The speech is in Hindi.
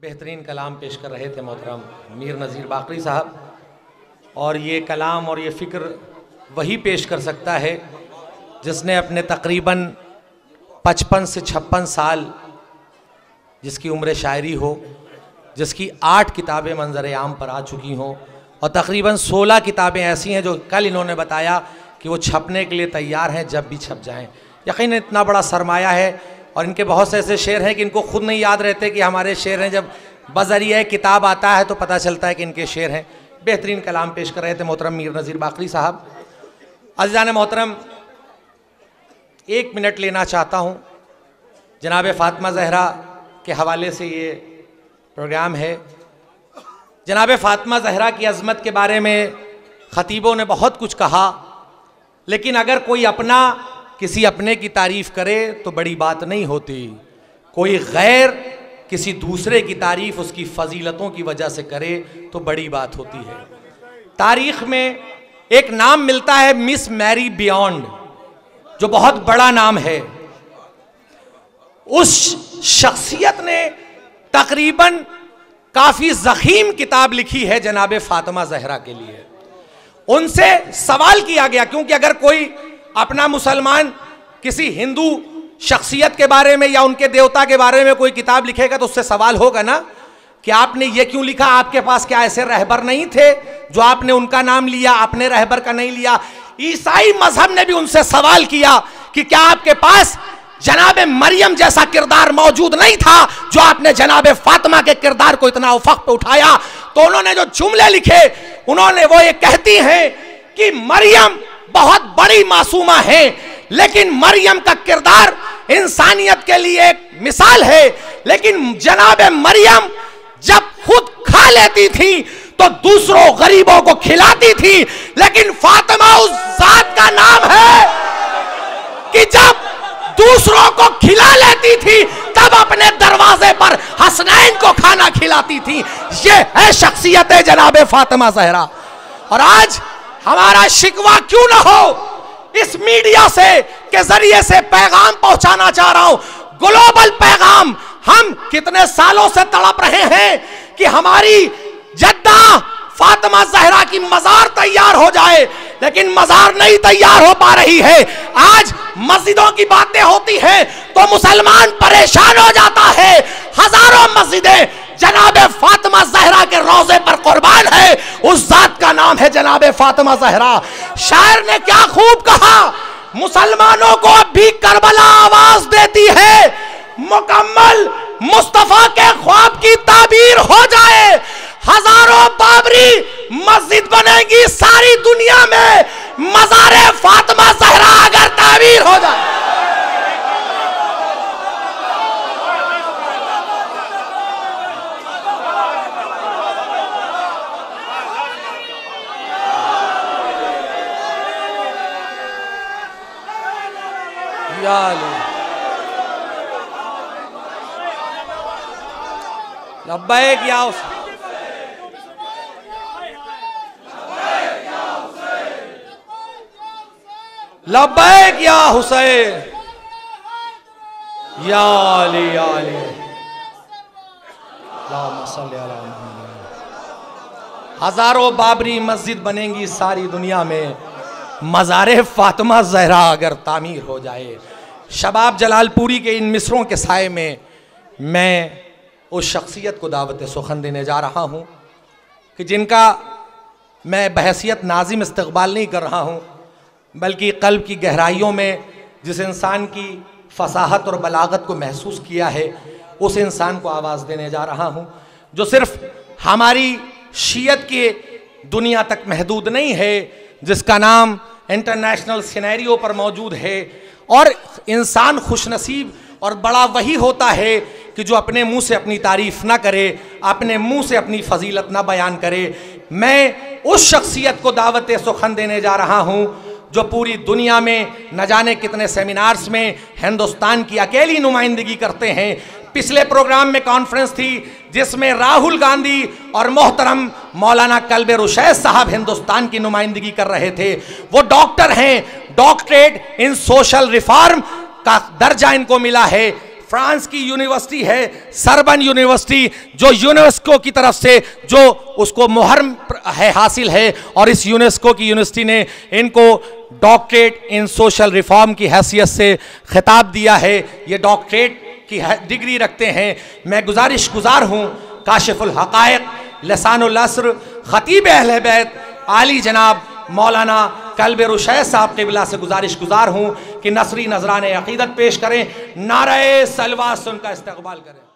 बेहतरीन कलाम पेश कर रहे थे मोहतरम मीर नज़ीर बाकरी साहब, और ये कलाम और ये फ़िक्र वही पेश कर सकता है जिसने अपने तकरीबन 55 से 56 साल जिसकी उम्र शायरी हो, जिसकी 8 किताबें मंजर आम पर आ चुकी हों और तकरीबन 16 किताबें ऐसी हैं जो कल इन्होंने बताया कि वो छपने के लिए तैयार हैं, जब भी छप जाएं। यकीन इतना बड़ा सरमाया है, और इनके बहुत से ऐसे शेर हैं कि इनको खुद नहीं याद रहते कि हमारे शेर हैं। जब बज़रिए किताब आता है तो पता चलता है कि इनके शेर हैं। बेहतरीन कलाम पेश कर रहे थे मोहतरम मीर नज़ीर बाकरी साहब। अज़ीज़ान मोहतरम, 1 मिनट लेना चाहता हूँ। जनाब फ़ातिमा ज़हरा के हवाले से ये प्रोग्राम है। जनाब फ़ातिमा ज़हरा की अज़मत के बारे में ख़तीबों ने बहुत कुछ कहा, लेकिन अगर कोई अपना किसी अपने की तारीफ़ करे तो बड़ी बात नहीं होती। कोई गैर किसी दूसरे की तारीफ़ उसकी फ़जीलतों की वजह से करे तो बड़ी बात होती है। तारीख़ में एक नाम मिलता है मिस मैरी बियॉन्ड, जो बहुत बड़ा नाम है। उस शख्सियत ने तकरीबन काफ़ी ज़ख़ीम किताब लिखी है जनाब फ़ातिमा ज़हरा के लिए। उनसे सवाल किया गया, क्योंकि अगर कोई अपना मुसलमान किसी हिंदू शख्सियत के बारे में या उनके देवता के बारे में कोई किताब लिखेगा तो उससे सवाल होगा ना कि आपने ये क्यों लिखा, आपके पास क्या ऐसे रहबर नहीं थे जो आपने उनका नाम लिया, अपने रहबर का नहीं लिया। ईसाई मजहब ने भी उनसे सवाल किया कि क्या आपके पास जनाब मरियम जैसा किरदार मौजूद नहीं था जो आपने जनाब फातिमा के किरदार को इतना उफक पे उठाया। तो उन्होंने जो जुमले लिखे, उन्होंने वो ये कहती हैं कि मरियम बहुत बड़ी मासूमा है, लेकिन मरियम का किरदार इंसानियत के लिए एक मिसाल है। लेकिन जनाब मरियम जब खुद खा लेती थी तो दूसरों गरीबों को खिलाती थी, लेकिन फातिमा उस जात का नाम है कि जब दूसरों को खिला लेती थी तब अपने दरवाजे पर हसनैन को खाना खिलाती थी। ये है शख्सियत है जनाब फातिमा ज़हरा। और आज हमारा शिकवा क्यों ना हो, इस मीडिया से के जरिए से पैगाम पहुंचाना चाह रहा हूं, ग्लोबल पैगाम। हम कितने सालों से तड़प रहे हैं कि हमारी जद्दा फातिमा ज़हरा की मज़ार तैयार हो जाए, लेकिन मज़ार नहीं तैयार हो पा रही है। आज मस्जिदों की बातें होती हैं तो मुसलमान परेशान हो जाता है। हजारों मस्जिदें जनाब फातिमा ज़हरा के रोज़े पर कुर्बान है। उस जात का नाम है जनाब फातिमा ज़हरा। शायर ने क्या खूब कहा, मुसलमानों को अब भी करबला आवाज देती है। मुकम्मल मुस्तफा के ख्वाब की ताबीर हो जाए, हजारों बाबरी मस्जिद बनेगी सारी दुनिया में, मज़ारे फातिमा ज़हरा अगर ताबीर हो जाए। लब्बैक या लब्बैक या हुसैन या अली या अली। हजारों बाबरी मस्जिद बनेंगी सारी दुनिया में, मज़ारे फातिमा ज़हरा अगर तामीर हो जाए। शबाब जलालपुरी के इन मिसरों के साए में मैं उस शख्सियत को दावत सुखन देने जा रहा हूँ कि जिनका मैं बहैसियत नाज़िम इस्तक़बाल नहीं कर रहा हूँ, बल्कि क़ल्ब की गहराइयों में जिस इंसान की फसाहत और बलागत को महसूस किया है, उस इंसान को आवाज़ देने जा रहा हूँ, जो सिर्फ़ हमारी शीयत के दुनिया तक महदूद नहीं है, जिसका नाम इंटरनेशनल सिनेरियो पर मौजूद है। और इंसान खुशनसीब और बड़ा वही होता है कि जो अपने मुंह से अपनी तारीफ़ ना करे, अपने मुंह से अपनी फजीलत ना बयान करे। मैं उस शख्सियत को दावत सुखन देने जा रहा हूँ जो पूरी दुनिया में न जाने कितने सेमिनार्स में हिंदुस्तान की अकेली नुमाइंदगी करते हैं। पिछले प्रोग्राम में कॉन्फ्रेंस थी जिसमें राहुल गांधी और मोहतरम मौलाना कल्बे रुशैद साहब हिंदुस्तान की नुमाइंदगी कर रहे थे। वो डॉक्टर हैं, डॉक्टरेट इन सोशल रिफॉर्म का दर्जा इनको मिला है। फ्रांस की यूनिवर्सिटी है सरबन यूनिवर्सिटी, जो यूनेस्को की तरफ से जो उसको मोहर है हासिल है, और इस यूनेस्को की यूनिवर्सिटी ने इनको डॉक्टरेट इन सोशल रिफॉर्म की हैसियत से खिताब दिया है। ये डॉक्टरेट की डिग्री रखते हैं। मैं गुजार हूँ काशिफुल हक़ाइक़, लसानुल अस्र, खतीब अहले बैत आली जनाब मौलाना कल्ब रुशैद साहब क़िबला से गुजार हूँ कि नसरी नजराने अक़ीदत पेश करें, नारे सलवा सुनकर इस्तक़बाल करें।